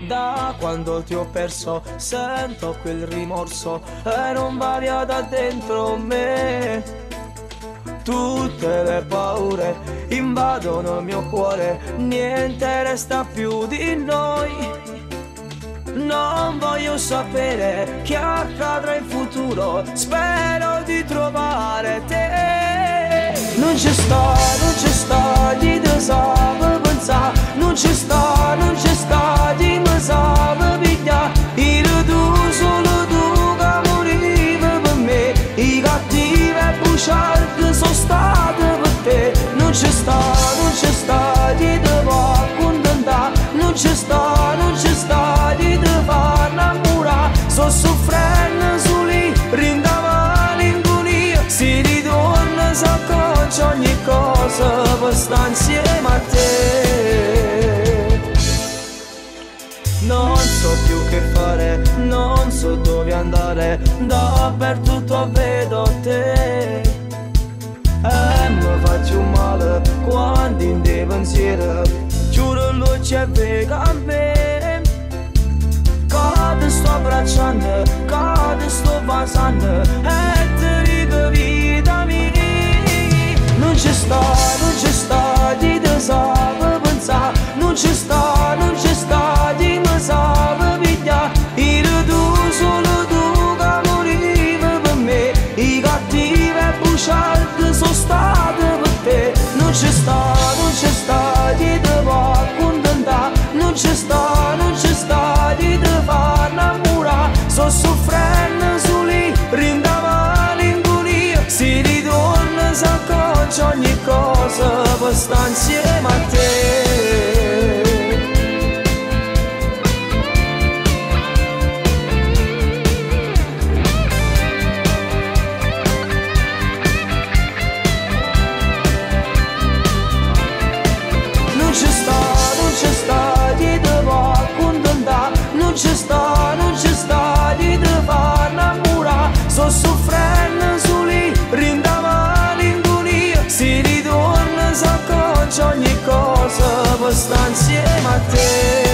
Da quando ti ho perso sento quel rimorso e non va via da dentro me. Tutte le paure invadono il mio cuore, niente resta più di noi. Non voglio sapere che accadrà in futuro, spero di trovare te. Non c'è sta di te sape pensare, non c'è sta di me sape piglia. Il tu, solo tu che morivi per me, i cattivi e bugiardi sono stati per te. Non c'è sta di te va a contentare, non c'è sta di te fa innamorare. Sto soffrendo soli, rinda malinconia, si ritorna, s'accorge ogni cosa per stare insieme a te. Non so più che fare, non so dove andare, dappertutto vedo te. E mi faccio male quando in te pensiero, giuro lo c'è vega a me. Cade sto abbracciando, cade sto basando e ti dico vita mia. Non c'è sta di te sape pensare, non c'è sta di me sape piglia. Il tu, solo tu che morivi per me, i cattivi e bugiardi sono stati per te. Non c'è sta di te va a contentare, non c'è sta di te fa innamorare. Sto soffrendo soli, rinda malinconia, si ritorna, s'accorge ogni cosa per stare insieme a te. Non c'è sta di te va a contentare, non c'è sta di te fa innamorare. Sto soffrendo soli, rinda malinconia, si ritorna, s'accorge ogni cosa per stare insieme a te.